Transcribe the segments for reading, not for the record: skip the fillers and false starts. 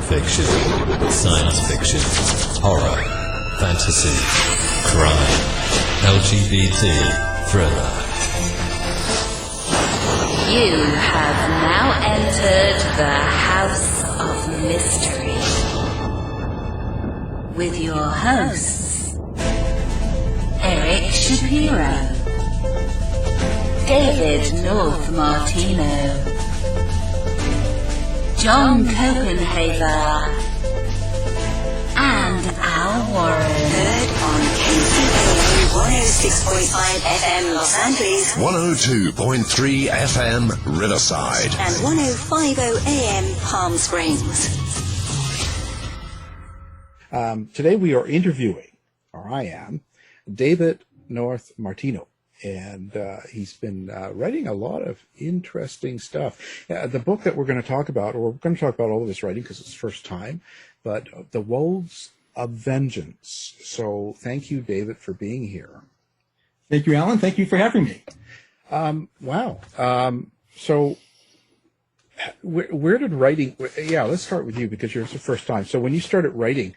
fiction, science fiction, horror, fantasy, crime, LGBT, thriller. You have now entered the House of Mystery with your hosts, Eric Shapiro, David North-Martino, John Copenhaver, and Al Warren. Heard on KCAA 106.5 FM Los Angeles, 102.3 FM Riverside, and 105.0 AM Palm Springs. Today we are interviewing, or I am, David North-Martino. And he's been writing a lot of interesting stuff. The book that we're going to talk about, or we're going to talk about all of his writing because it's first time, but The Wolves of Vengeance. So thank you, David, for being here. Thank you, Alan. Thank you for having me. Wow. So where did writing, let's start with you because yours is the first time. So when you started writing,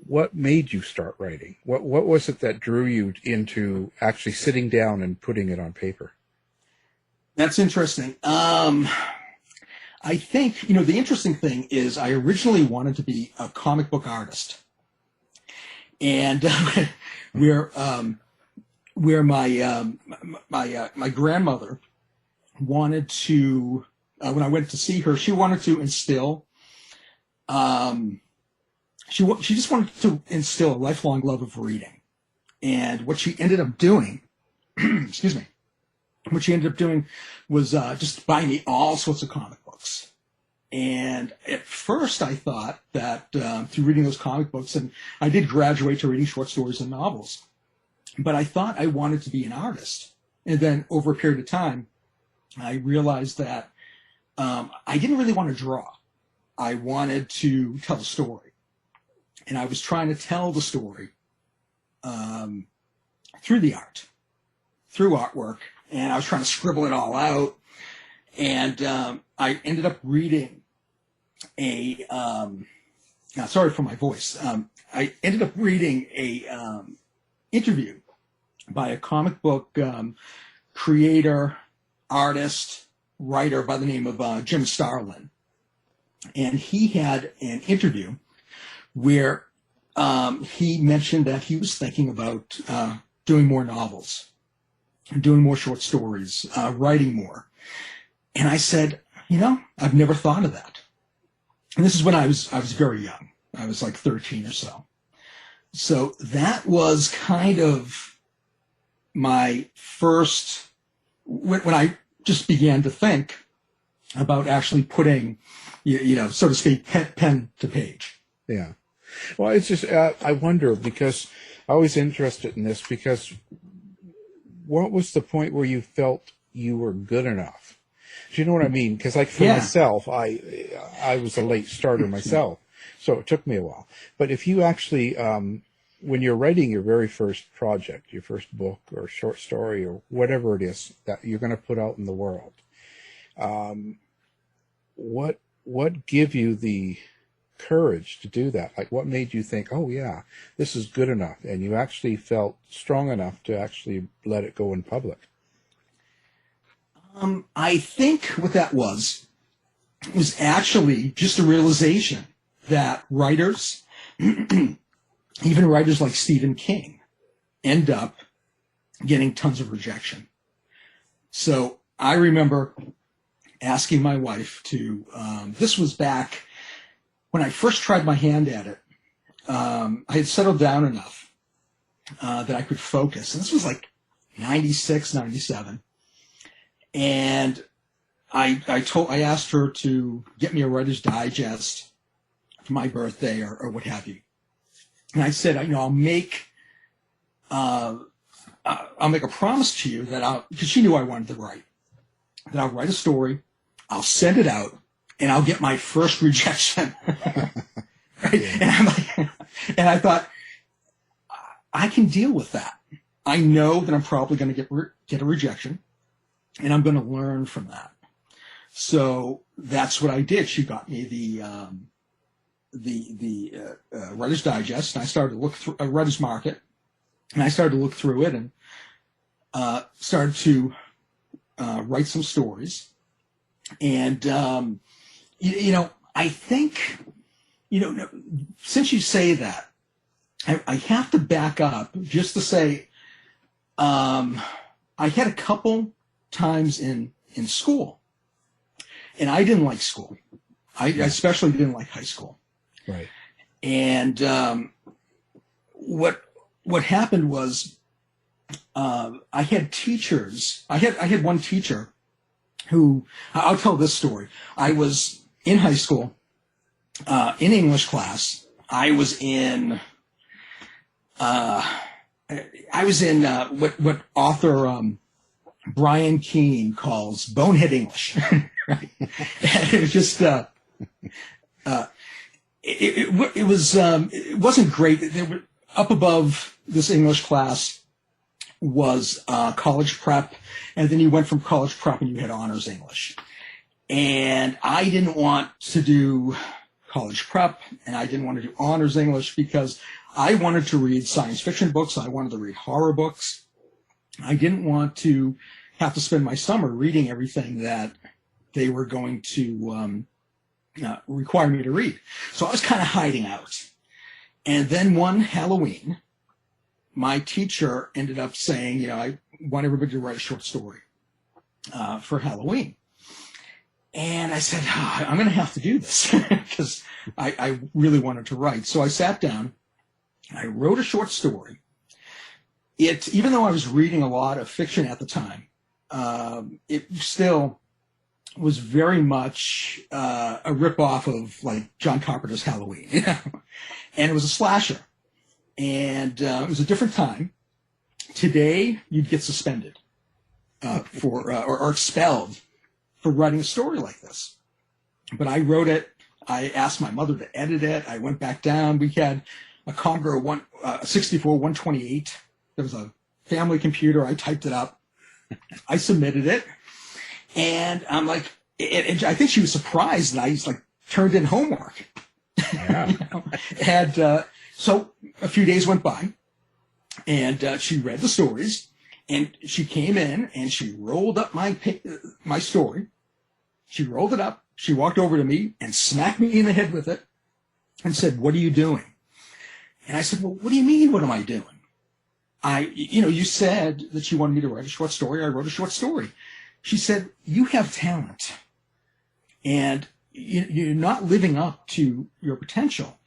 what made you start writing? What was it that drew you into actually sitting down and putting it on paper? That's interesting. I think, the interesting thing is I originally wanted to be a comic book artist. And where my grandmother wanted to, when I went to see her, she wanted to instill she just wanted to instill a lifelong love of reading. And what she ended up doing, was just buying me all sorts of comic books. And at first I thought that through reading those comic books, and I did graduate to reading short stories and novels, but I thought I wanted to be an artist. And then over a period of time, I realized that I didn't really want to draw. I wanted to tell a story. And I was trying to tell the story through the art, through artwork, and I was trying to scribble it all out. And I ended up reading sorry for my voice. I ended up reading a interview by a comic book creator, artist, writer by the name of Jim Starlin. And he had an interview where he mentioned that he was thinking about doing more novels, doing more short stories, writing more. And I said, I've never thought of that. And this is when I was very young. I was like 13 or so. So that was kind of my first, when I just began to think about actually putting, so to speak, pen to page. Yeah. Well, it's just, I wonder, because I was interested in this, because what was the point where you felt you were good enough? Do you know what I mean? Because like for myself, I was a late starter myself, so it took me a while. But if you actually, when you're writing your very first project, your first book or short story or whatever it is that you're going to put out in the world, what give you the courage to do that? Like, what made you think, oh yeah, this is good enough, and you actually felt strong enough to actually let it go in public? I think what that was actually just a realization that writers, even writers like Stephen King, end up getting tons of rejection. So I remember asking my wife to, this was back when I first tried my hand at it. I had settled down enough that I could focus. And this was like 96, 97. And I asked her to get me a Writer's Digest for my birthday or what have you. And I said, I'll make a promise to you that because she knew I wanted to write, that I'll write a story, I'll send it out, and I'll get my first rejection. Right? And I thought, I can deal with that. I know that I'm probably going to get a rejection, and I'm going to learn from that. So that's what I did. She got me the Writer's Digest, and I started to look through Writer's Market, and I started to look through it and started to write some stories. And I think, since you say that, I have to back up just to say, I had a couple times in school, and I didn't like school. I especially didn't like high school. Right. And what happened was, I had teachers. I had one teacher who, I'll tell this story. I was in high school, in English class. I was in what author Brian Keene calls bonehead English. Right? And it was just it wasn't great. There were, up above this English class was college prep, and then you went from college prep and you had honors English. And I didn't want to do college prep, and I didn't want to do honors English because I wanted to read science fiction books. I wanted to read horror books. I didn't want to have to spend my summer reading everything that they were going to require me to read. So I was kind of hiding out. And then one Halloween, my teacher ended up saying, I want everybody to write a short story for Halloween. And I said, I'm going to have to do this because I really wanted to write. So I sat down, I wrote a short story. Even though I was reading a lot of fiction at the time, it still was very much a ripoff of like John Carpenter's Halloween, and it was a slasher, and it was a different time. Today, you'd get suspended or expelled for writing a story like this. But I wrote it. I asked my mother to edit it. I went back down. We had a Commodore 64 128. There was a family computer. I typed it up. I submitted it. And I'm like, I think she was surprised that I like turned in homework. Yeah. And so a few days went by, and she read the stories, and she came in and she rolled up my story. She rolled it up. She walked over to me and smacked me in the head with it and said, "What are you doing?" And I said, "Well, what do you mean, what am I doing? You said that you wanted me to write a short story. I wrote a short story." She said, "You have talent, and you're not living up to your potential.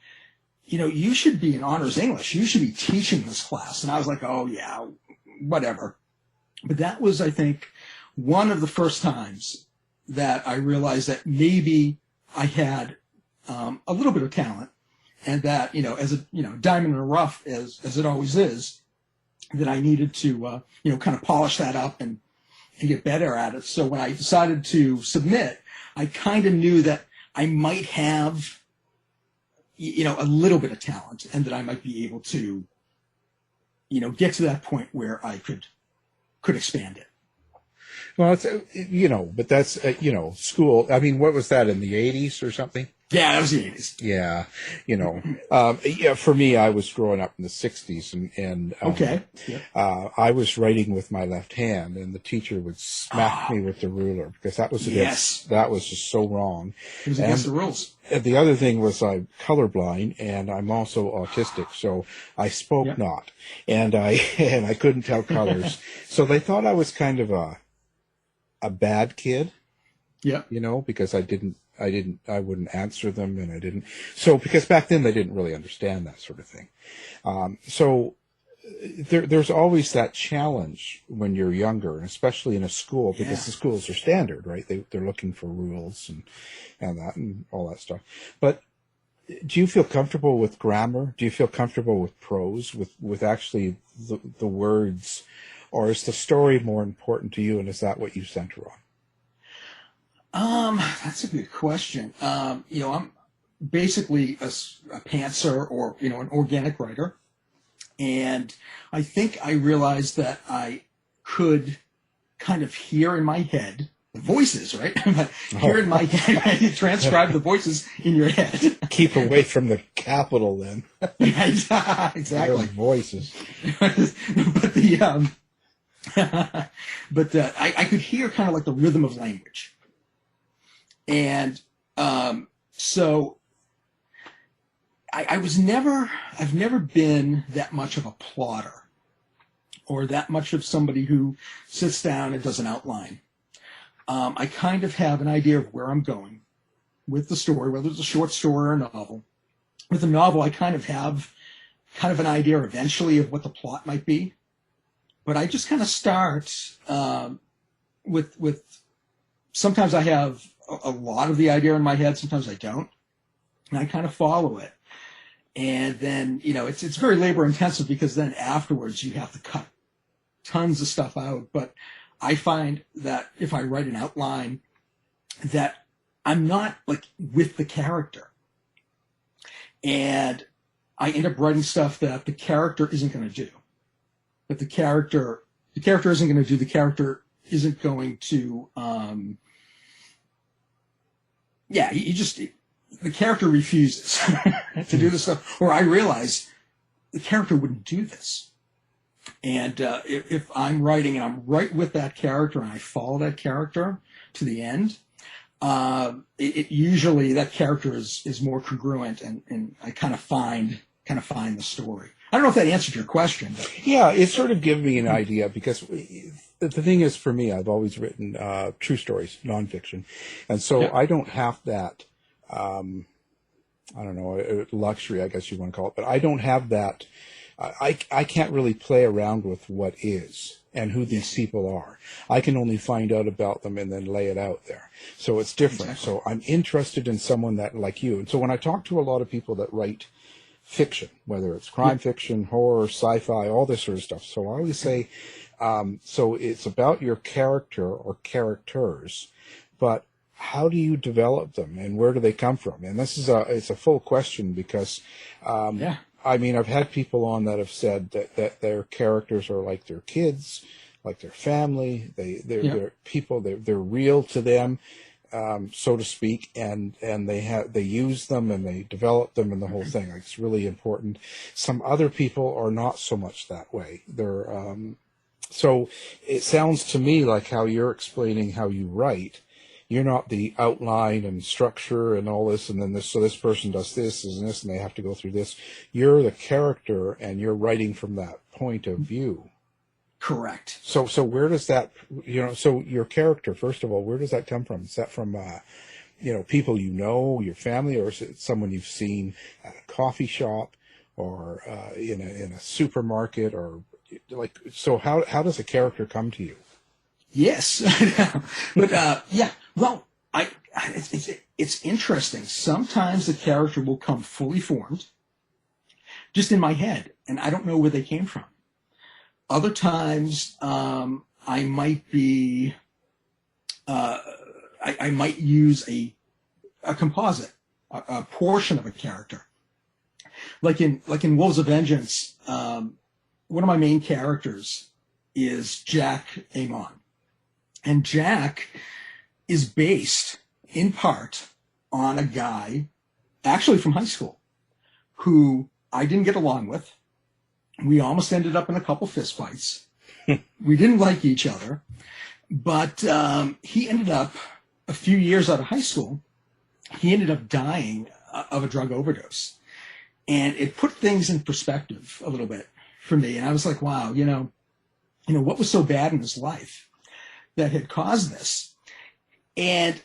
You should be in honors English. You should be teaching this class." And I was like, "Oh, yeah, whatever." But that was, I think, one of the first times that I realized that maybe I had a little bit of talent, and that, as a diamond in the rough as it always is, that I needed to kind of polish that up and get better at it. So when I decided to submit, I kind of knew that I might have a little bit of talent, and that I might be able to get to that point where I could expand it. Well, it's, but that's, school. I mean, what was that, in the 80s or something? Yeah, that was the 80s. Yeah. For me, I was growing up in the 60s, and okay. Yeah. I was writing with my left hand, and the teacher would smack me with the ruler because that was that was just so wrong. It was against the rules. And the other thing was I'm colorblind, and I'm also autistic, so I spoke not, and I couldn't tell colors. So they thought I was kind of a bad kid. Yeah. Because I wouldn't answer them, and I didn't. So, because back then they didn't really understand that sort of thing. So there's always that challenge when you're younger, and especially in a school, because the schools are standard, right? They're looking for rules and that and all that stuff. But do you feel comfortable with grammar? Do you feel comfortable with prose, with actually the words, or is the story more important to you, and is that what you center on? That's a good question. I'm basically a pantser, or, an organic writer. And I think I realized that I could kind of hear in my head the voices, right? But here in my head, you transcribe the voices in your head. Keep away from the capital then. Exactly. Your voices. But I could hear kind of like the rhythm of language. And so I've never been that much of a plotter or that much of somebody who sits down and does an outline. I kind of have an idea of where I'm going with the story, whether it's a short story or a novel. With a novel, I kind of have an idea eventually of what the plot might be. But I just kind of start with sometimes I have a lot of the idea in my head, sometimes I don't. And I kind of follow it. And then, it's very labor intensive because then afterwards you have to cut tons of stuff out. But I find that if I write an outline, that I'm not like with the character. And I end up writing stuff that the character isn't going to do. That the character isn't going to do. The character isn't going to, the character refuses to do this stuff. Or I realize the character wouldn't do this. And if I'm writing and I'm right with that character and I follow that character to the end, it usually that character is more congruent and I kind of find the story. I don't know if that answered your question. But. Yeah, it sort of gives me an idea because the thing is, for me, I've always written true stories, nonfiction, and so I don't have that. I don't know, luxury, I guess you want to call it, but I don't have that. I can't really play around with what is and who these people are. I can only find out about them and then lay it out there. So it's different. Exactly. So I'm interested in someone that like you. And so when I talk to a lot of people that write fiction, whether it's crime fiction, horror, sci-fi, all this sort of stuff. So I always say, so it's about your character or characters, but how do you develop them and where do they come from? And this is it's a full question because, I mean, I've had people on that have said that their characters are like their kids, like their family. They're people. They're real to them, so to speak, and they use them and they develop them and the whole thing. Like, it's really important. Some other people are not so much that way. They're so it sounds to me like how you're explaining how you write. You're not the outline and structure and all this, and then this. So this person does this and this, and they have to go through this. You're the character, and you're writing from that point of view. Correct. So where does that, so your character, first of all, where does that come from? Is that from, people you know, your family, or is it someone you've seen at a coffee shop or in a supermarket, or like? So how does a character come to you? Yes, but well, it's interesting. Sometimes the character will come fully formed, just in my head, and I don't know where they came from. Other times, I might be, I might use a composite, a portion of a character, like in Wolves of Vengeance. One of my main characters is Jack Amon. And Jack is based, in part, on a guy, actually from high school, who I didn't get along with. We almost ended up in a couple fistfights. We didn't like each other. But he ended up, a few years out of high school, he ended up dying of a drug overdose. And it put things in perspective a little bit for me. And I was like, wow, what was so bad in his life that had caused this? And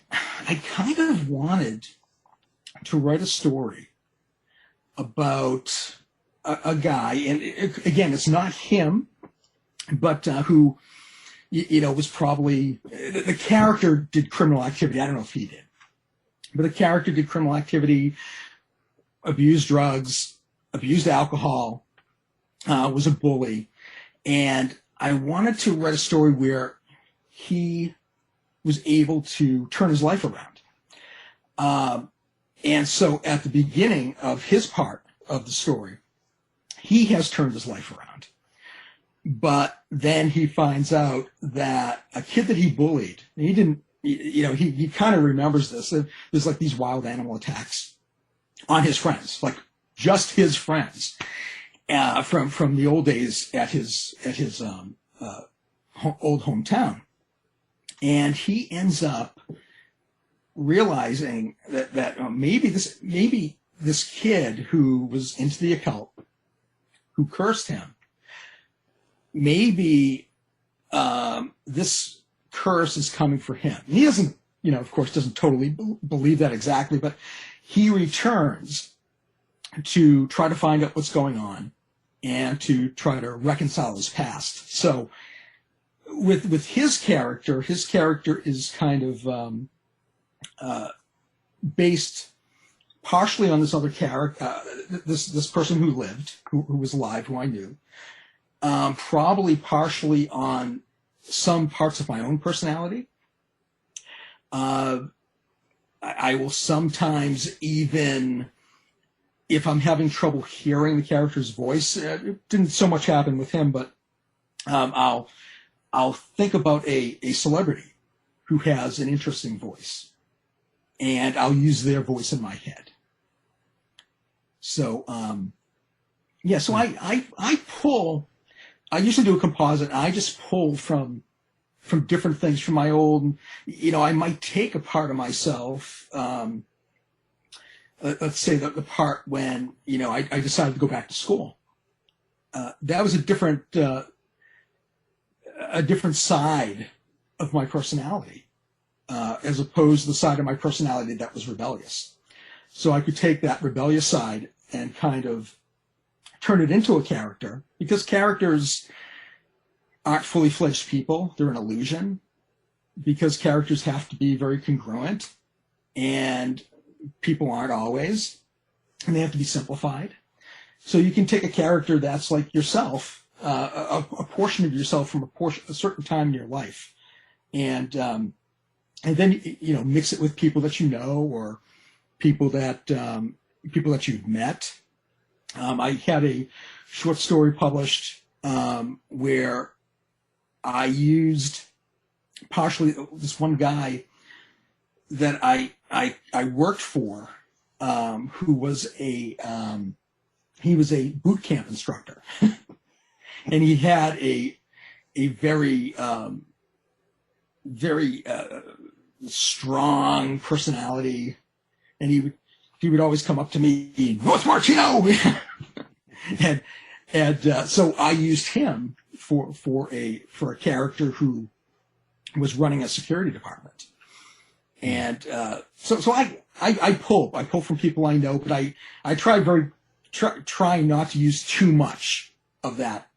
I kind of wanted to write a story about a guy, and again, it's not him, but who, was probably, the character did criminal activity. I don't know if he did, but the character did criminal activity, abused drugs, abused alcohol, was a bully. And I wanted to write a story where he was able to turn his life around. And so at the beginning of his part of the story, he has turned his life around. But then he finds out that a kid that he bullied, and he didn't he kind of remembers this. There's like these wild animal attacks on his friends, like just his friends, from the old days at his old hometown. And he ends up realizing that maybe this kid who was into the occult, who cursed him, maybe this curse is coming for him. And he doesn't, of course, doesn't totally believe that exactly, but he returns to try to find out what's going on and to try to reconcile his past. So with his character is kind of based partially on this other character, this person who lived, who was alive, who I knew, probably partially on some parts of my own personality. I will sometimes, even if I'm having trouble hearing the character's voice, it didn't so much happen with him, but I'll think about a celebrity who has an interesting voice, and I'll use their voice in my head. So, so I pull. I usually do a composite. I just pull from different things from my old. I might take a part of myself. Let's say the part when I decided to go back to school. That was a different side of my personality, as opposed to the side of my personality that was rebellious. So I could take that rebellious side and kind of turn it into a character, because characters aren't fully fledged people. They're an illusion, because characters have to be very congruent, and people aren't always, and they have to be simplified. So you can take a character that's like yourself, a portion of yourself from a certain time in your life, and then mix it with people that you know, or people that you've met. I had a short story published where I used partially this one guy that I worked for, who was he was a boot camp instructor, and he had a very strong personality, and he would always come up to me, North-Martino, and so I used him for a character who was running a security department, and so I pull from people I know, but I try not to use too much of that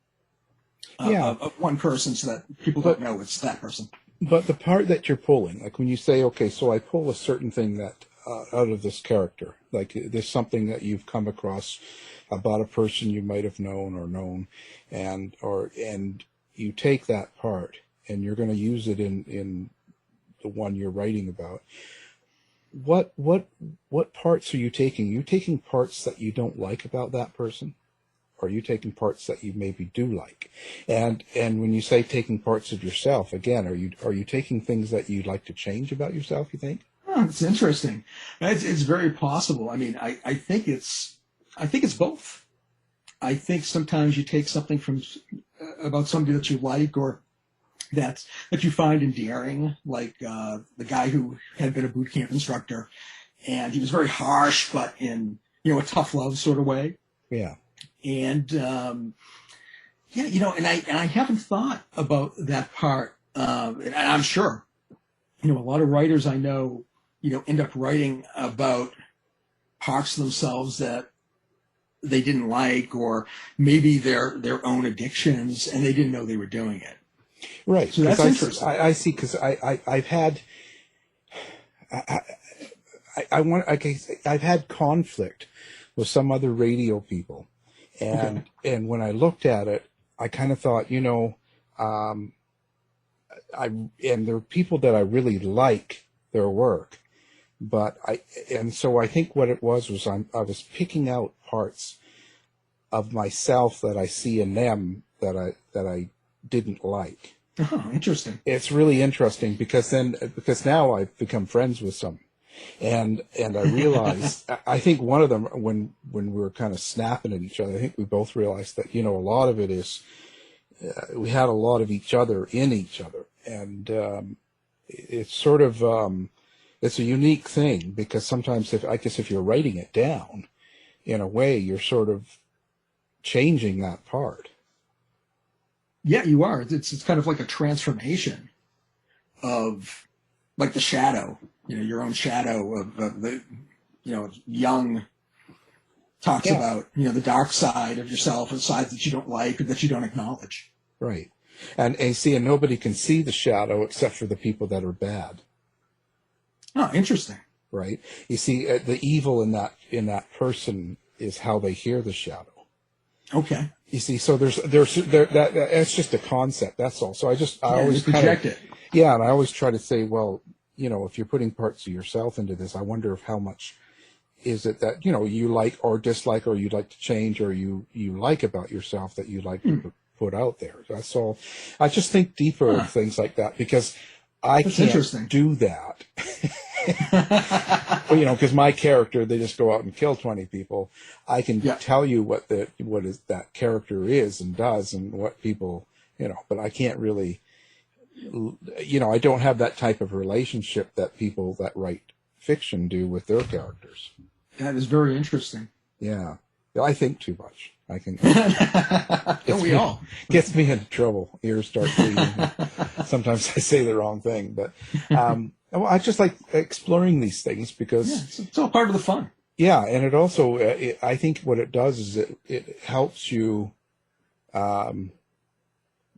of one person, so that people don't know it's that person. But the part that you're pulling, like when you say, okay, so I pull a certain thing that out of this character, like there's something that you've come across about a person you might have known, and you take that part and you're going to use it in the one you're writing about. What parts are you taking? Are you taking parts that you don't like about that person? Or are you taking parts that you maybe do like? And when you say taking parts of yourself, again, are you taking things that you'd like to change about yourself, you think? Oh, it's interesting. It's very possible. I mean, I think it's both. I think sometimes you take something about somebody that you like, or that you find endearing, like the guy who had been a boot camp instructor, and he was very harsh, but in a tough love sort of way. Yeah. And and I haven't thought about that part. And I'm sure, a lot of writers I know, end up writing about parts of themselves that they didn't like, or maybe their own addictions, and they didn't know they were doing it. Right. So that's interesting. I see, because I've had conflict with some other radio people, and when I looked at it, I kind of thought, and there are people that I really like their work, so I think what it was I was picking out parts of myself that I see in them that I didn't like. Oh, interesting. It's really interesting because now I've become friends with some, and I realized I think one of them when we were kind of snapping at each other, I think we both realized that a lot of it is we had a lot of each other in each other, and it's sort of it's a unique thing because sometimes if you're writing it down, in a way you're sort of changing that part. Yeah, you are. It's kind of like a transformation of like the shadow, your own shadow of the, Jung talks about, the dark side of yourself and sides that you don't like or that you don't acknowledge. Right. And nobody can see the shadow except for the people that are bad. Oh, interesting. Right. You see, the evil in that person is how they hear the shadow. Okay. You see, so that's just a concept. That's all. So I always project it. Yeah, and I always try to say, well, if you're putting parts of yourself into this, I wonder if how much is it that you like or dislike, or you'd like to change, or you like about yourself that you'd like to put out there. That's all. I just think deeper of things like that because that's can't do that. Because my character, they just go out and kill 20 people. I can tell you what that character is and does and what people, but I can't really, I don't have that type of relationship that people that write fiction do with their characters. That is very interesting. Yeah. I think too much. I can. Gets me into trouble. Ears start bleeding. Sometimes I say the wrong thing, but I just like exploring these things because it's all part of the fun. Yeah, and it also, I think what it does is it helps you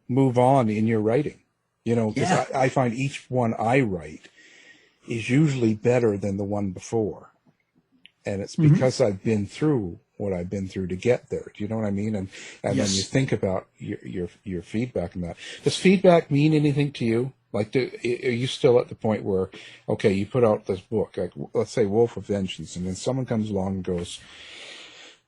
move on in your writing. Because I find each one I write is usually better than the one before, and it's because I've been through what I've been through to get there. Do you know what I mean? And then you think about your feedback and that. Does feedback mean anything to you? Like, are you still at the point where, okay, you put out this book, like, let's say Wolf of Vengeance, and then someone comes along and goes,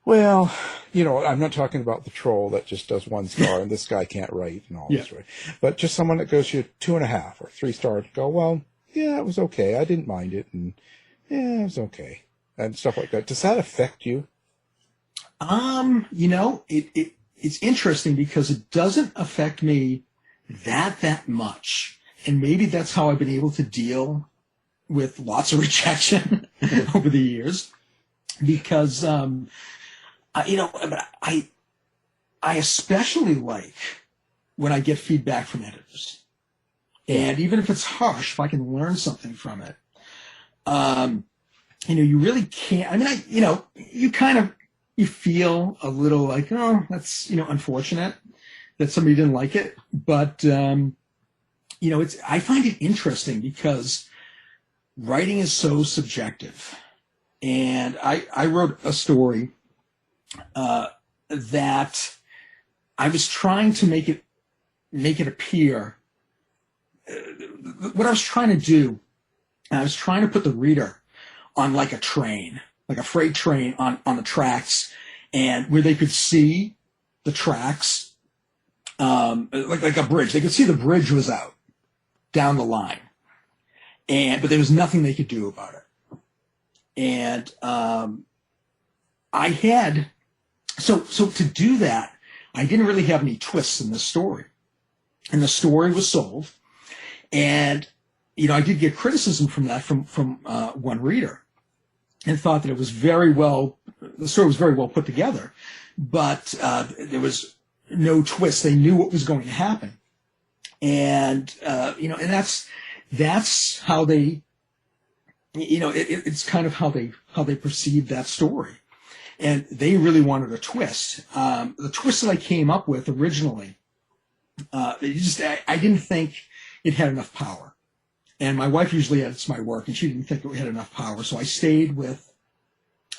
well, I'm not talking about the troll that just does 1 star and this guy can't write and all this, right? But just someone that goes to 2.5 or 3 stars, go, well, yeah, it was okay. I didn't mind it. And yeah, it was okay. And stuff like that. Does that affect you? It's interesting because it doesn't affect me that much. And maybe that's how I've been able to deal with lots of rejection over the years. Because, I especially like when I get feedback from editors. And even if it's harsh, if I can learn something from it, you really can't. You feel a little like, oh, that's, unfortunate that somebody didn't like it. But, I find it interesting because writing is so subjective. And I wrote a story that I was trying to make it appear. What I was trying to do, I was trying to put the reader on like a train, like a freight train on the tracks, and where they could see the tracks, like a bridge. They could see the bridge was out down the line, but there was nothing they could do about it. And I had so to do that, I didn't really have any twists in the story, and the story was sold. And I did get criticism from that from one reader, and thought that it was the story was very well put together, but there was no twist. They knew what was going to happen, and and that's how they, it's kind of how they perceived that story, and they really wanted a twist. The twist that I came up with originally, I didn't think it had enough power. And my wife usually edits my work, and she didn't think it had enough power. So I stayed with,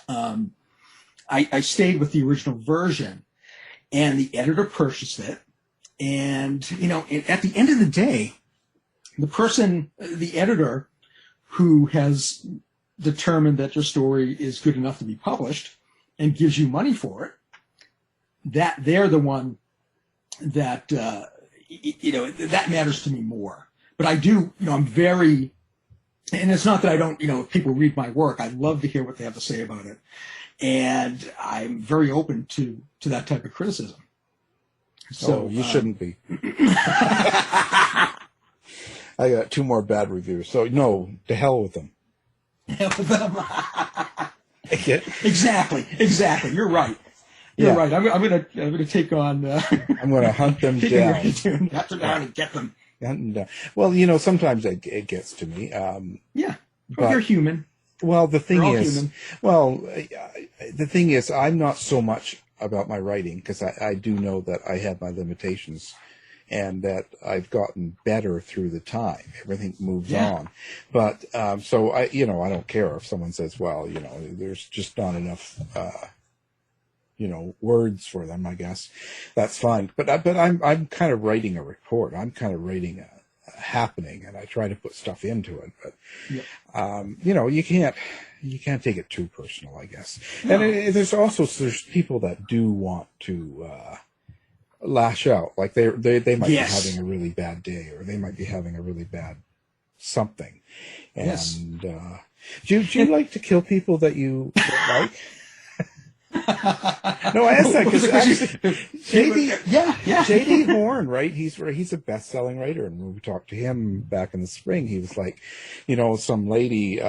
I stayed with the original version, and the editor purchased it. And, at the end of the day, the editor who has determined that your story is good enough to be published and gives you money for it, that they're the one that, that matters to me more. But I do, I'm very, and it's not that I don't, if people read my work, I love to hear what they have to say about it. And I'm very open to that type of criticism. So you shouldn't be. I got 2 more bad reviews. So no, to hell with them. Exactly. You're right. You're right. I'm gonna take on. I'm gonna hunt them down. Hunt them down and get them. Well, sometimes it gets to me. But you're human. Well, the thing human. is, I'm not so much about my writing because I do know that I have my limitations. And that I've gotten better through the time. Everything moves on. But, so I don't care if someone says, well, there's just not enough, words for them, I guess. That's fine. But I'm kind of writing a report. I'm kind of writing a happening, and I try to put stuff into it. But, you can't take it too personal, I guess. No. And there's people that do want to, lash out, like they might be having a really bad day, or they might be having a really bad something. And do you like to kill people that you don't like? No, I asked that because J.D. Horn, right? He's a best-selling writer, and when we talked to him back in the spring, he was like, some lady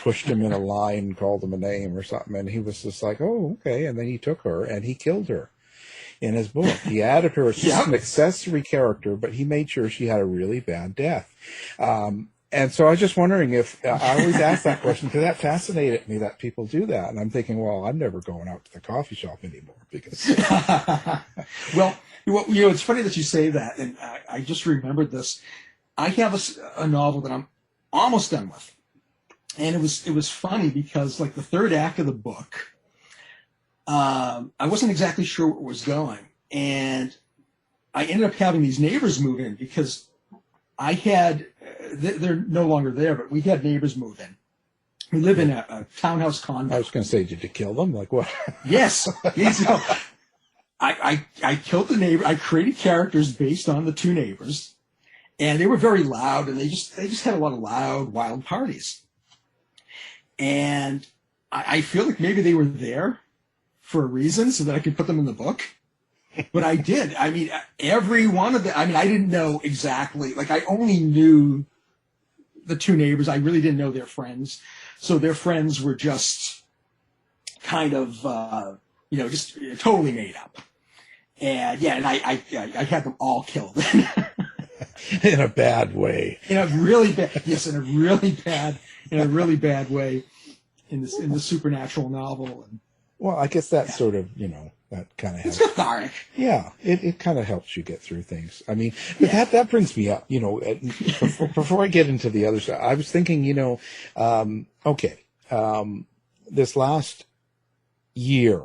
pushed him in a line, called him a name or something, and he was just like, oh, okay, and then he took her and he killed her. In his book, he added her as an accessory character, but he made sure she had a really bad death. And so I was just wondering if I always ask that question because that fascinated me that people do that, and I'm thinking, well, I'm never going out to the coffee shop anymore because. Well, it's funny that you say that, and I just remembered this. I have a novel that I'm almost done with, and it was funny because like the third act of the book. I wasn't exactly sure where it was going, and I ended up having these neighbors move in because I had, they're no longer there, but we had neighbors move in. We live in a townhouse condo. I was going to say, did you kill them? Like what? Yes. I killed the neighbor. I created characters based on the 2 neighbors, and they were very loud, and they just had a lot of loud, wild parties. And I feel like maybe they were there for a reason so that I could put them in the book. But I did. I mean, every one of them, I didn't know exactly, like I only knew the 2 neighbors. I really didn't know their friends. So their friends were just kind of, just totally made up. And and I had them all killed. In a bad way. In a really bad way in the supernatural novel. And, well, I guess that sort of, that kind of helps. It's cathartic. Yeah, it kind of helps you get through things. I mean, but that brings me up, before I get into the other stuff, I was thinking, this last year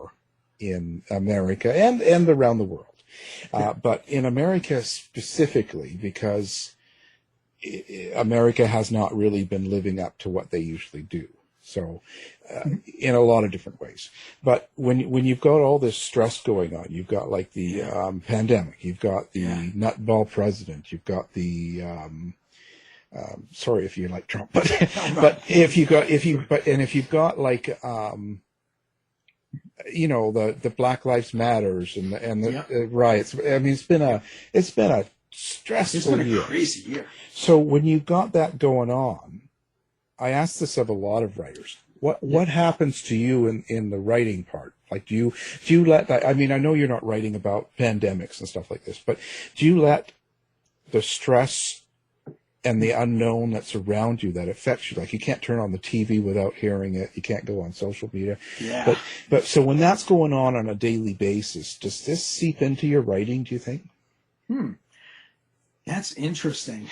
in America and around the world, but in America specifically, because America has not really been living up to what they usually do. So, in a lot of different ways. But when you've got all this stress going on, you've got like the pandemic, you've got the nutball president, you've got the sorry if you like Trump, but if you've got like the Black Lives Matters and the riots. I mean, it's been a stressful year. Crazy year. So when you've got that going on, I ask this of a lot of writers. What happens to you in the writing part? Like, do you let that? I mean, I know you're not writing about pandemics and stuff like this, but do you let the stress and the unknown that's around you that affects you? Like, you can't turn on the TV without hearing it. You can't go on social media. Yeah. But so when that's going on a daily basis, does this seep into your writing? Do you think? That's interesting.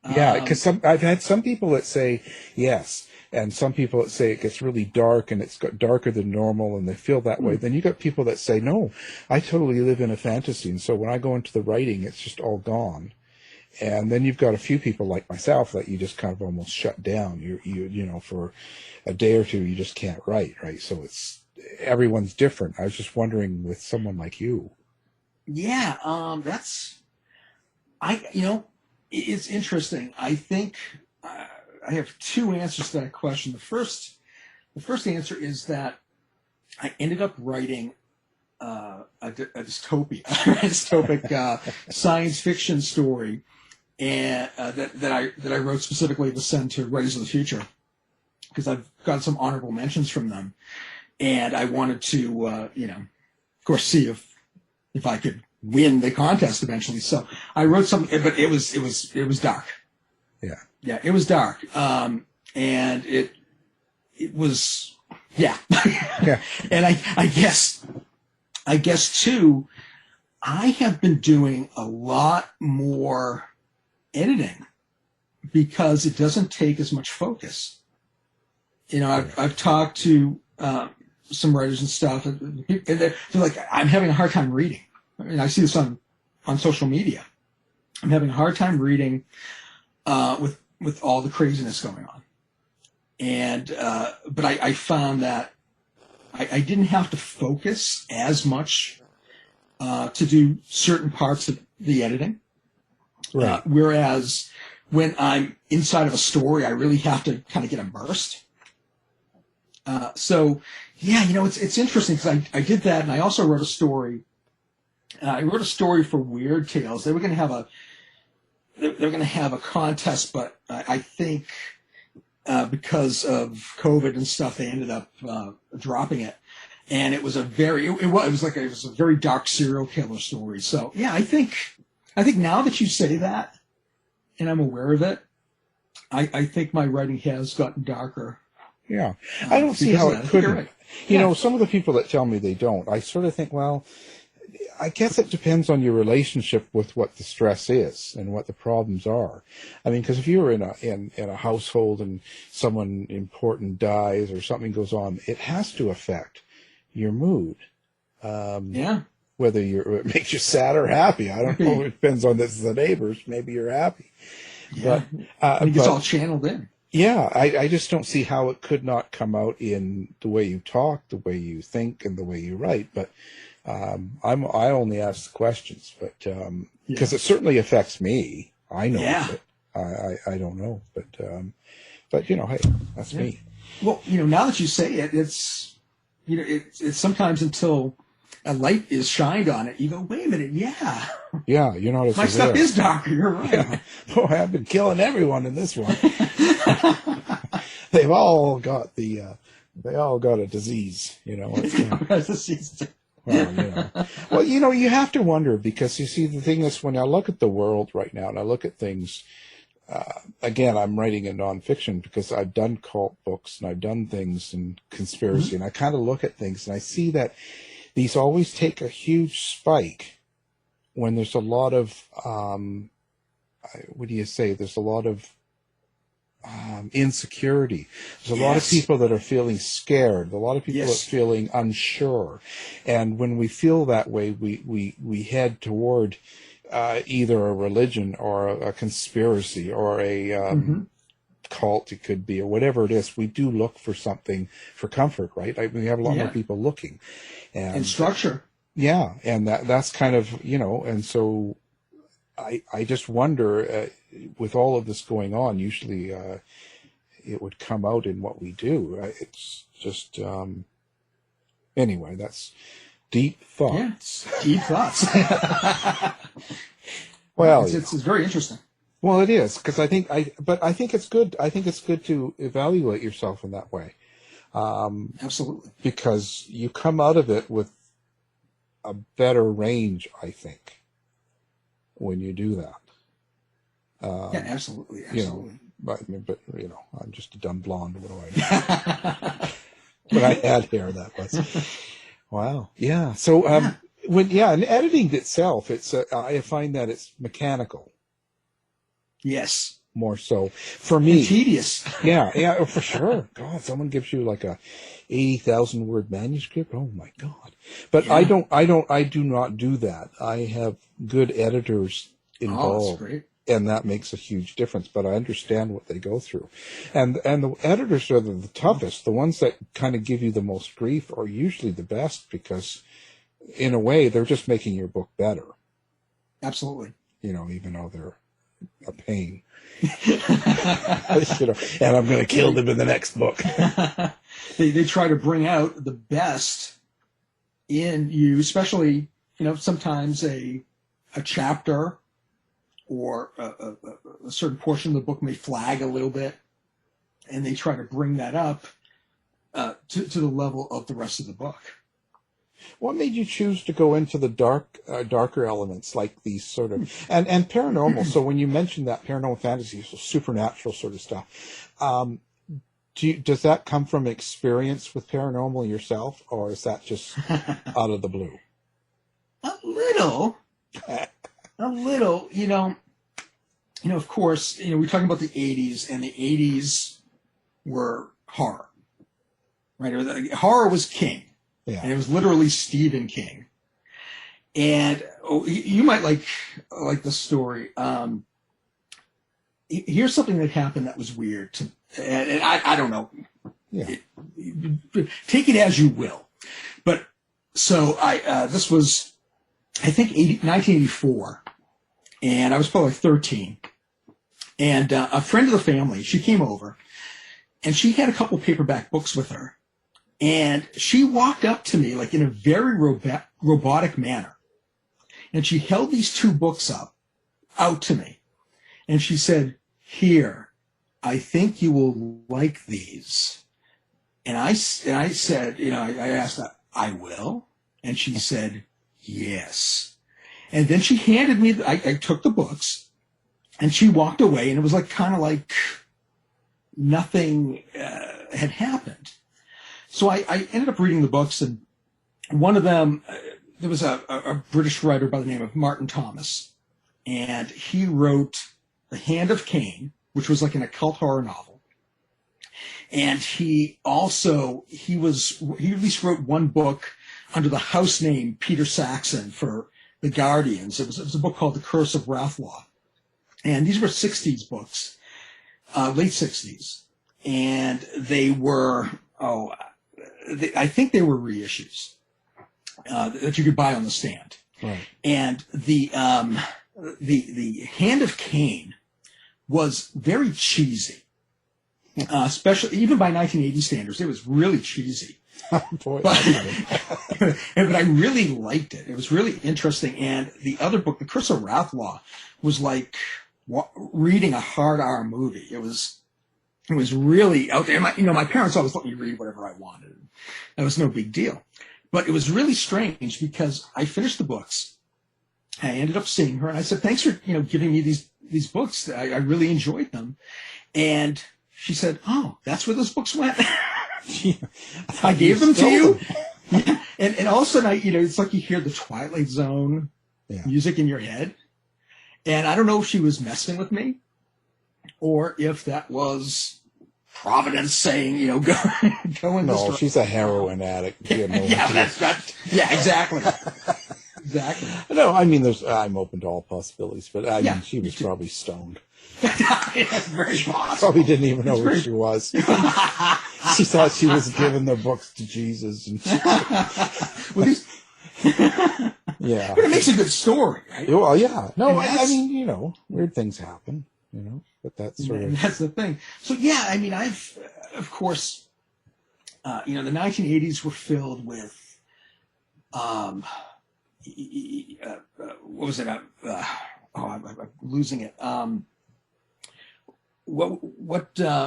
Yeah, because I've had some people that say yes, and some people that say it gets really dark and it's got darker than normal, and they feel that way. Then you got people that say, no, I totally live in a fantasy, and so when I go into the writing, it's just all gone. And then you've got a few people like myself that you just kind of almost shut down. You for a day or two, you just can't write, right? So everyone's different. I was just wondering with someone like you. Yeah, that's It's interesting. I think I have two answers to that question. The first answer is that I ended up writing a dystopic science fiction story, and that I wrote specifically to send to Writers of the Future, because I've got some honorable mentions from them, and I wanted to, of course, see if I could win the contest eventually. So I wrote something, but it was dark. Yeah, it was dark, and it was, yeah. Yeah. And I guess too, I have been doing a lot more editing because it doesn't take as much focus. I've talked to some writers and stuff, and they're like, I'm having a hard time reading. I mean, I see this on social media. I'm having a hard time reading with all the craziness going on. And but I found that I didn't have to focus as much to do certain parts of the editing. Right. Whereas when I'm inside of a story, I really have to kind of get immersed. So yeah, it's interesting because I did that, and I also wrote a story. I wrote a story for Weird Tales. They were going to have a contest, but I think because of COVID and stuff, they ended up dropping it. And it was a very dark serial killer story. So yeah, I think now that you say that, and I'm aware of it, I think my writing has gotten darker. Yeah. I don't see how it couldn't. Right. Some of the people that tell me they don't, I sort of think, well, I guess it depends on your relationship with what the stress is and what the problems are. I mean, because if you're in a household and someone important dies or something goes on, it has to affect your mood. Whether it makes you sad or happy, I don't know. It depends on the neighbors. Maybe you're happy. Yeah. I think it's all channeled in. Yeah, I just don't see how it could not come out in the way you talk, the way you think, and the way you write. But I only ask the questions, but because it certainly affects me. I know it. I don't know, but hey, that's me. Well, now that you say it, it's sometimes until a light is shined on it, you go, wait a minute, yeah, you're not as my stuff is darker. You're right. Yeah. Boy, I've been killing everyone in this one. They've all got a disease. Well, you have to wonder, because you see, the thing is, when I look at the world right now and I look at things, again, I'm writing in nonfiction because I've done cult books and I've done things in conspiracy, and I kind of look at things and I see that these always take a huge spike when there's a lot of, there's a lot of insecurity. There's a lot of people that are feeling scared. A lot of people are feeling unsure. And when we feel that way, we head toward either a religion or a conspiracy or a cult, it could be, or whatever it is. We do look for something for comfort, right? We have a lot more people looking. And structure. Yeah, and that's kind of, and so I just wonder, with all of this going on, usually it would come out in what we do. It's just, anyway, that's deep thoughts. Yeah, deep thoughts. Well, it's very interesting. Well, it is, because I think it's good. I think it's good to evaluate yourself in that way. Absolutely. Because you come out of it with a better range, I think, when you do that. Absolutely. But I'm just a dumb blonde. What do I know? But I had hair, that was. Wow. Yeah. So, in editing itself, I find that it's mechanical. Yes. More so for me. And tedious. Yeah, for sure. God, someone gives you like a 80,000 word manuscript. Oh my God. But I do not do that. I have good editors involved. Oh, that's great. And that makes a huge difference, but I understand what they go through. And the editors are the toughest. The ones that kind of give you the most grief are usually the best, because in a way they're just making your book better. Absolutely. even though they're a pain. And I'm going to kill them in the next book. They try to bring out the best in you, especially, sometimes a chapter or a certain portion of the book may flag a little bit, and they try to bring that up to the level of the rest of the book. What made you choose to go into the darker elements, like these sort of and paranormal? So when you mentioned that paranormal fantasy, so supernatural sort of stuff, does that come from experience with paranormal yourself, or is that just out of the blue? A little. Of course, we're talking about the 80s, and the 80s were horror, right? Horror was king. Yeah. And it was literally Stephen King. And you might like the story. Here's something that happened that was weird. And I don't know. Yeah. Take it as you will. But so this was, I think, 1984. And I was probably 13. And a friend of the family, she came over. And she had a couple paperback books with her. And she walked up to me like in a very robotic manner. And she held these two books out to me. And she said, "Here, I think you will like these." And I said, I asked her, "I will?" And she said, "Yes." And then she handed me, I took the books, and she walked away, and it was kind of like nothing had happened. So I ended up reading the books, and one of them, there was a British writer by the name of Martin Thomas, and he wrote The Hand of Cain, which was like an occult horror novel. And he at least wrote one book under the house name Peter Saxon for the Guardians. It was a book called The Curse of Wrathlaw. And these were 60s books, late 60s. And they were, I think they were reissues that you could buy on the stand. Right. And the Hand of Cain was very cheesy, especially even by 1980 standards. It was really cheesy. Boy, but I really liked it. It was really interesting. And the other book, The Curse of Wrathlaw, was like reading a hard R movie. It was really out there. My parents always let me read whatever I wanted. That was no big deal. But it was really strange because I finished the books. I ended up seeing her, and I said, "Thanks for giving me these books. I really enjoyed them." And she said, "Oh, that's where those books went." I gave them to you. Yeah. And all of a sudden, it's like you hear the Twilight Zone music in your head. And I don't know if she was messing with me, or if that was Providence saying, go in this No, she's a heroin addict. Yeah, that's right. Yeah, exactly. Exactly. No, I mean, I'm open to all possibilities, but I mean, she was probably stoned. That's very possible. Probably didn't even know who she was. She thought she was giving the books to Jesus. And yeah. But it makes a good story, right? Well, yeah. No, I mean, weird things happen, but that's sort of... That's the thing. So, yeah, I mean, I've, of course, the 1980s were filled with, what was it? I'm losing it. What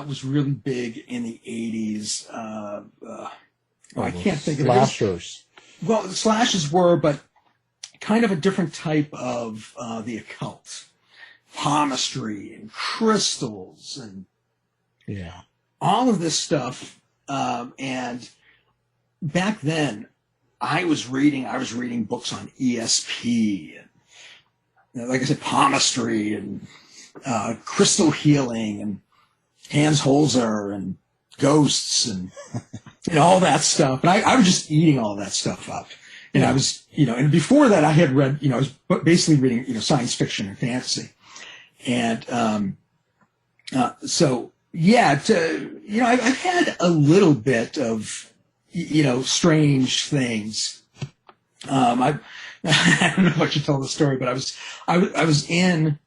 was really big in the 80s? I can't think of it. Slashers. Well, slashes were, but kind of a different type of the occult. Palmistry and crystals and all of this stuff. And back then, I was reading books on ESP and, like I said, palmistry and crystal healing and Hans Holzer and ghosts and all that stuff. And I was just eating all that stuff up. And I was, and before that I had read, I was basically reading, science fiction and fantasy. And so, yeah, I've had a little bit of, strange things. I don't know if I should tell the story, but I was in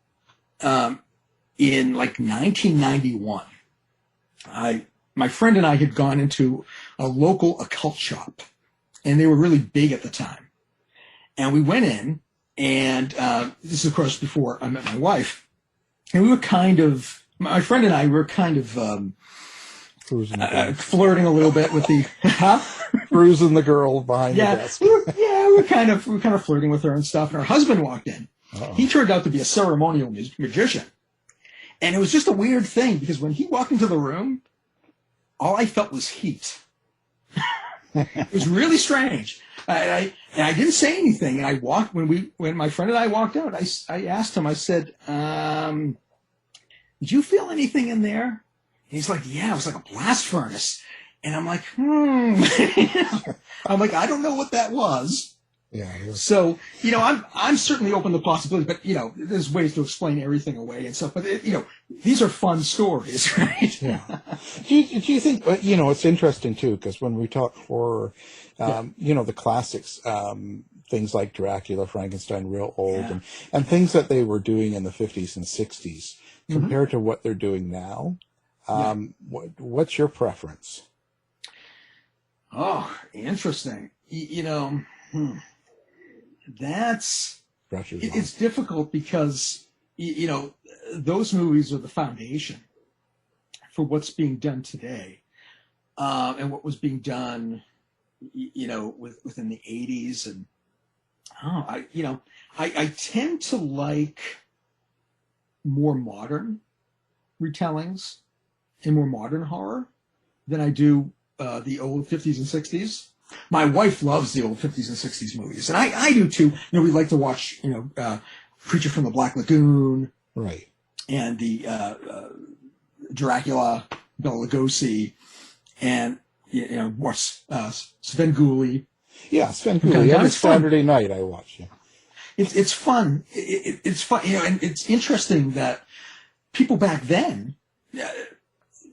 like 1991. My friend and I had gone into a local occult shop, and they were really big at the time. And we went in, and this is, of course, before I met my wife. And we were my friend and I were kind of flirting a little bit with the... Bruising the girl behind the desk. we were kind of flirting with her and stuff. And her husband walked in. Uh-oh. He turned out to be a ceremonial magician. And it was just a weird thing, because when he walked into the room, all I felt was heat. It was really strange. And I didn't say anything. And I walked, when my friend and I walked out, I asked him, I said, did you feel anything in there? And he's like, yeah, it was like a blast furnace. And I'm like, I'm like, I don't know what that was. Yeah. So, I'm certainly open to possibilities, but, there's ways to explain everything away and stuff. But, these are fun stories, right? Yeah. Do you think, it's interesting, too, because when we talk horror, the classics, things like Dracula, Frankenstein, real old, and things that they were doing in the 50s and 60s, compared to what they're doing now, what's your preference? Oh, interesting. It's difficult because, those movies are the foundation for what's being done today, and what was being done, within the 80s. And, I tend to like more modern retellings and more modern horror than I do the old 50s and 60s. My wife loves the old 50s and 60s movies, and I do too. We like to watch, Creature from the Black Lagoon, right, and the Dracula, Bela Lugosi, and watch Svengoolie. Yeah, Svengoolie. Every Saturday night I watch. Yeah. It's fun. It's fun, and it's interesting that people back then,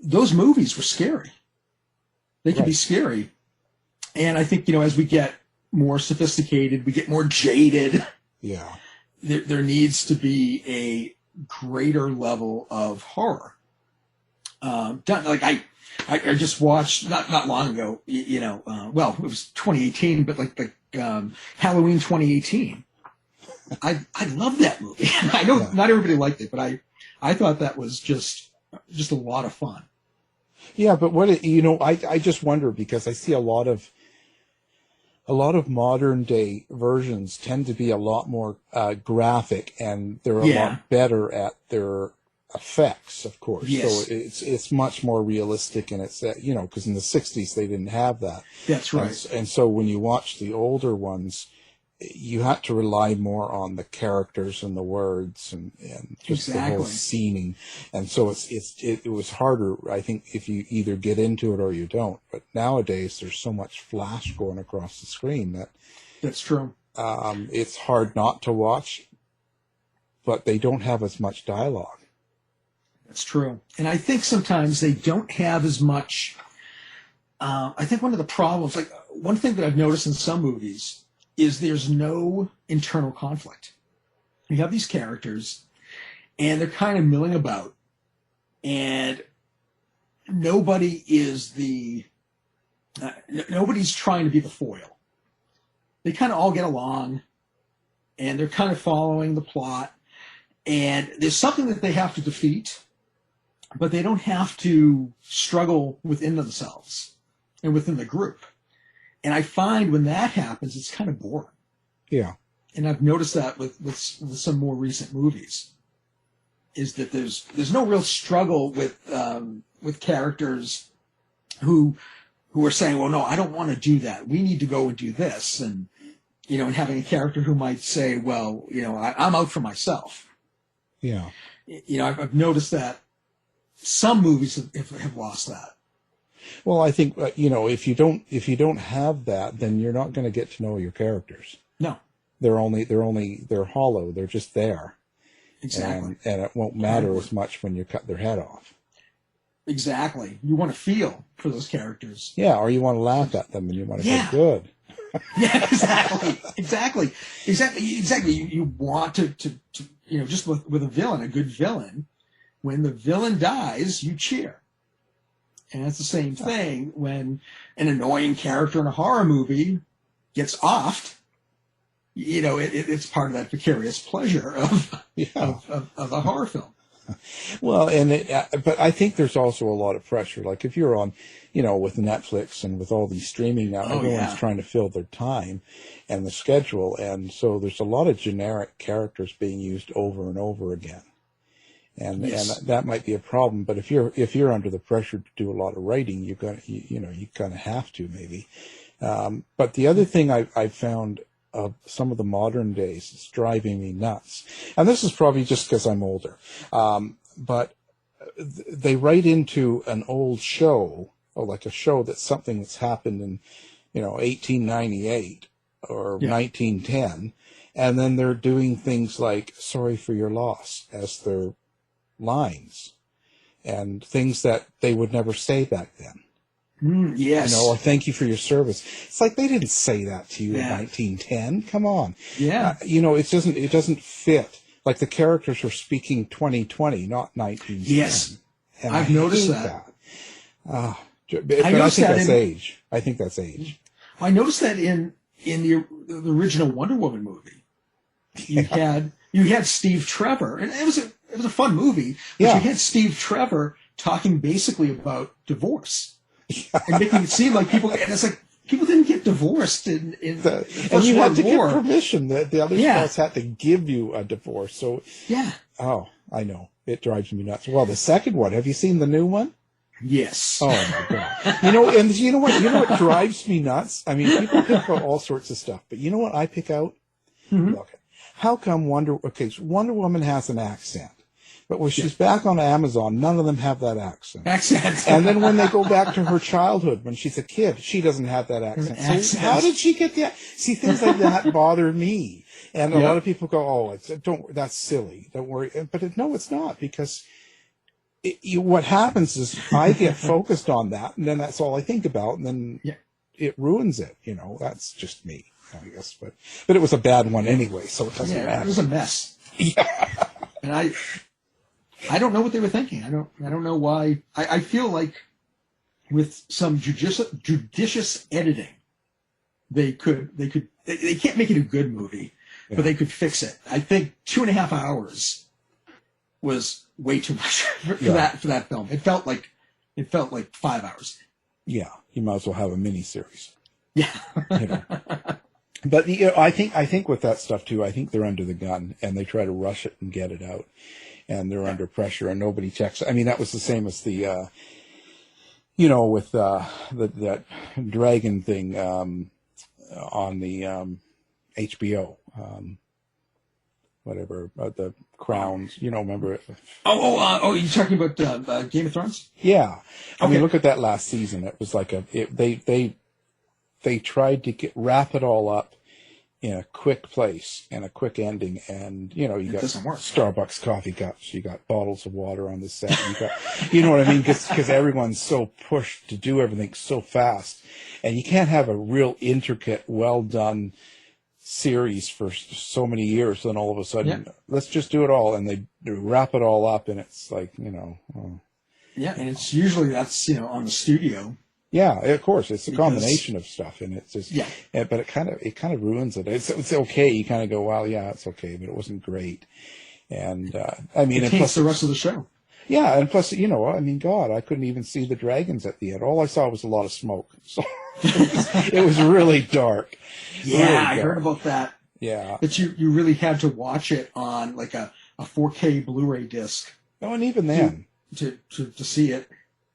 those movies were scary. They could be scary. And I think, as we get more sophisticated, we get more jaded. Yeah. There needs to be a greater level of horror. Like I just watched not long ago, well, it was 2018, but like Halloween 2018. I love that movie. I know not everybody liked it, but I thought that was just a lot of fun. Yeah, but I just wonder, because I see a lot of modern day versions tend to be a lot more graphic, and they're a lot better at their effects, of course. Yes. So it's much more realistic, and it's because in the 60s they didn't have that. That's right. And so when you watch the older ones, you had to rely more on the characters and the words and just the whole scening. And so it was harder, I think, if you either get into it or you don't. But nowadays there's so much flash going across the screen that's true. It's hard not to watch, but they don't have as much dialogue. That's true. And I think sometimes they don't have as much. I think one of the problems, like one thing that I've noticed in some movies, is there's no internal conflict. You have these characters, and they're kind of milling about, and nobody is nobody's trying to be the foil. They kind of all get along, and they're kind of following the plot, and there's something that they have to defeat, but they don't have to struggle within themselves and within the group. And I find when that happens, it's kind of boring. Yeah. And I've noticed that with some more recent movies, is that there's no real struggle with characters who are saying, well, no, I don't want to do that. We need to go and do this. And, and having a character who might say, well, I'm out for myself. Yeah. I've noticed that some movies have lost that. Well, I think if you don't have that, then you're not going to get to know your characters. No, they're hollow. They're just there. Exactly. And it won't matter as much when you cut their head off. Exactly. You want to feel for those characters. Yeah, or you want to laugh at them and you want to say, good. Yeah, exactly. You want to just with a villain, a good villain, when the villain dies, you cheer. And it's the same thing when an annoying character in a horror movie gets offed. It's part of that vicarious pleasure of a horror film. Well, but I think there's also a lot of pressure. Like if you're on, with Netflix and with all these streaming now, everyone's trying to fill their time and the schedule. And so there's a lot of generic characters being used over and over again. And that might be a problem. But if you're under the pressure to do a lot of writing, you kind of have to maybe. But the other thing I found of some of the modern days is driving me nuts. And this is probably just because I'm older. But they write into an old show, or like a show that's something that's happened in, 1898 or 1910. And then they're doing things like "sorry for your loss" as their lines, and things that they would never say back then. Yes. Or "thank you for your service." It's like they didn't say that to you in 1910. Come on. Yeah. It doesn't fit. Like the characters are speaking 2020, not 1910. Yes. And I've noticed that. But I think that's age. I noticed that in the original Wonder Woman movie. You had Steve Trevor, and it was a fun movie, but you had Steve Trevor talking basically about divorce. And making it seem like people didn't get divorced in the First and you World had to War. get permission. The other spouse had to give you a divorce. So I know, it drives me nuts. Well, the second one, have you seen the new one? Yes. Oh my God. And you know what drives me nuts? I mean, people pick out all sorts of stuff, but you know what I pick out? Mm-hmm. Okay. How come Wonder Woman has an accent? But when she's back on Amazon, none of them have that accent. And then when they go back to her childhood, when she's a kid, she doesn't have that accent. So how did she get that? See, things like that bother me. And a lot of people go, that's silly. Don't worry. But no, it's not, because what happens is I get focused on that, and then that's all I think about, and then it ruins it. That's just me, I guess. But it was a bad one anyway, so it doesn't matter. It was a mess. Yeah. And I don't know what they were thinking. I don't know why. I feel like with some judicious editing, they can't make it a good movie, but they could fix it. I think 2.5 hours was way too much for that film. It felt like 5 hours. Yeah, you might as well have a mini series. Yeah. But I think with that stuff too, I think they're under the gun and they try to rush it and get it out. And they're under pressure, and nobody checks. I mean, that was the same as the, with that dragon thing on the HBO, whatever, the Crowns. Remember it? You're talking about Game of Thrones? Yeah, I mean, look at that last season. It was like they tried to wrap it all up in a quick place and a quick ending, and you got Starbucks coffee cups, you got bottles of water on the set, you got, you know what I mean, because everyone's so pushed to do everything so fast, and you can't have a real intricate, well done series for so many years. Then all of a sudden, let's just do it all, and they wrap it all up, and it's like and it's usually that's on the studio. Yeah, of course, it's a combination of stuff, and it's just but it kind of ruins it. It's okay. You kind of go, well, yeah, it's okay, but it wasn't great. And I mean, it taints the rest of the show. Yeah, and plus, I mean, God, I couldn't even see the dragons at the end. All I saw was a lot of smoke. So it was really dark. Yeah, really I heard about that. Yeah, but you really had to watch it on like a 4K Blu-ray disc. Oh, and even then, to see it.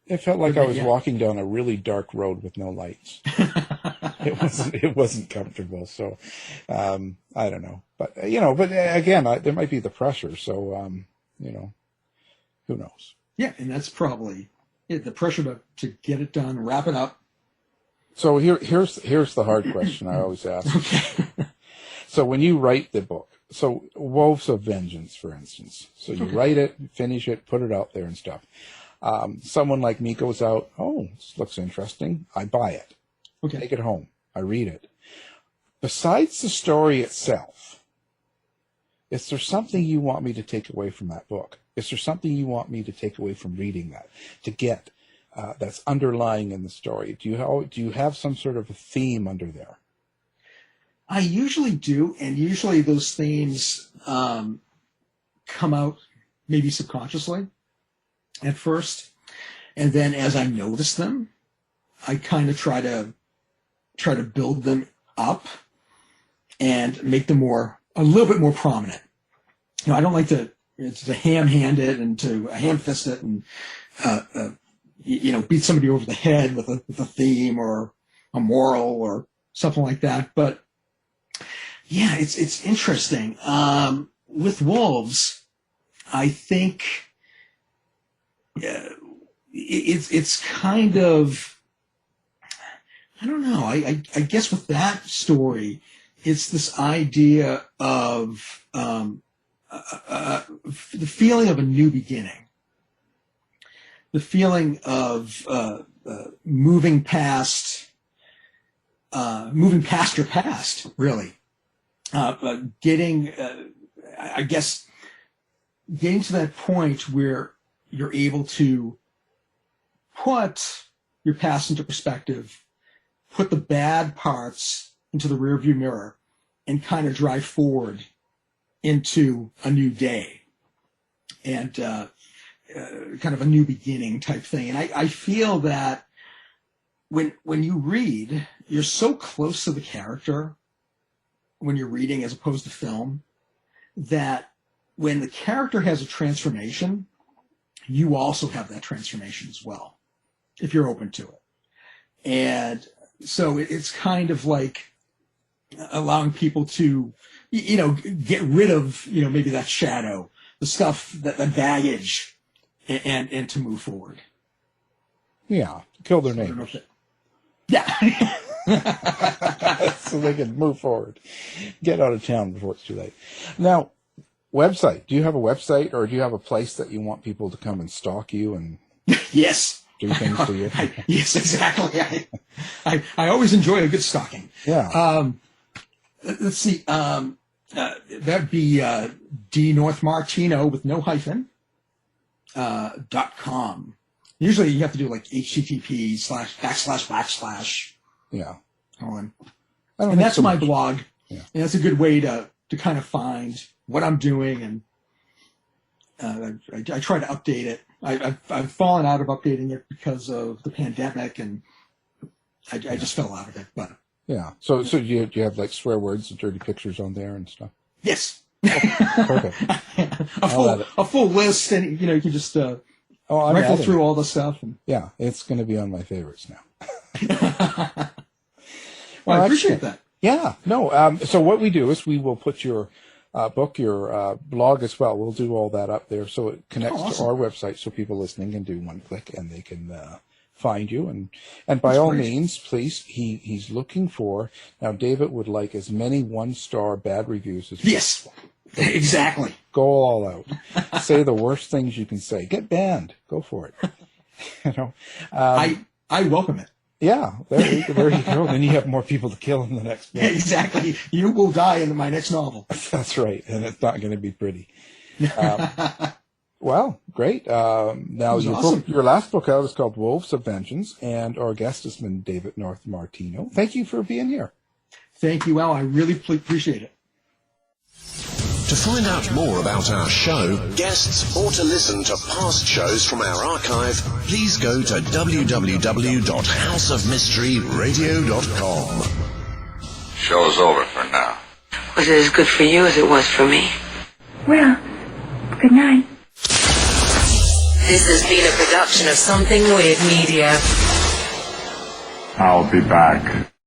It felt like I was walking down a really dark road with no lights. It wasn't comfortable. So, I don't know, but again, there might be the pressure. So, who knows? Yeah. And that's probably the pressure to get it done, wrap it up. So here's the hard question I always ask. Okay. So when you write the book, so Wolves of Vengeance, for instance, so you write it, finish it, put it out there and stuff. Someone like me goes out, this looks interesting. I buy it. Okay. Take it home. I read it. Besides the story itself, is there something you want me to take away from that book? Is there something you want me to take away from reading that, to get that's underlying in the story? Do you have some sort of a theme under there? I usually do, and usually those themes come out maybe subconsciously at first, and then as I notice them, I kind of try to build them up and make them a little bit more prominent. I don't like to ham-hand it and to ham-fist it and beat somebody over the head with a theme or a moral or something like that. But yeah, it's interesting. With wolves, I think it's kind of, I don't know. I guess with that story, it's this idea of the feeling of a new beginning, the feeling of moving past your past, really. Getting to that point where you're able to put your past into perspective, put the bad parts into the rearview mirror, and kind of drive forward into a new day and kind of a new beginning type thing. And I feel that when you read, you're so close to the character when you're reading as opposed to film, that when the character has a transformation, you also have that transformation as well, if you're open to it. And so it's kind of like allowing people to, get rid of, maybe that shadow, the stuff, that baggage, and to move forward. Yeah, kill their neighbors. Yeah. So they can move forward. Get out of town before it's too late. Now, website. Do you have a website, or do you have a place that you want people to come and stalk you and yes, do things for you? Yes, exactly. I always enjoy a good stalking. Yeah. Let's see. That'd be D North-Martino with no hyphen .com. Usually you have to do like http://// Yeah. And that's my blog. Yeah. And that's a good way to kind of find what I'm doing, and I try to update it. I've fallen out of updating it because of the pandemic, and I just fell out of it. But yeah. So do you have like swear words and dirty pictures on there and stuff? Yes. Perfect. a full list, and you can just rifle through all the stuff. And yeah, it's going to be on my favorites now. Well, I appreciate that. Yeah, no. So what we do is we will put your book, your blog as well. We'll do all that up there so it connects to our website, so people listening can do one click and they can find you. And by all means, please, he's looking for, now David would like as many 1-star bad reviews as possible. Yes, exactly. Go all out. Say the worst things you can say. Get banned. Go for it. I welcome it. Yeah, there you go. Then you have more people to kill in the next book. Yeah, exactly. You will die in my next novel. That's right, and it's not going to be pretty. Well, great. Now, your last book out is called Wolves of Vengeance, and our guest has been David North-Martino. Thank you for being here. Thank you, Al. I really appreciate it. To find out more about our show, guests, or to listen to past shows from our archive, please go to www.houseofmysteryradio.com. Show's over for now. Was it as good for you as it was for me? Well, good night. This has been a production of Something Weird Media. I'll be back.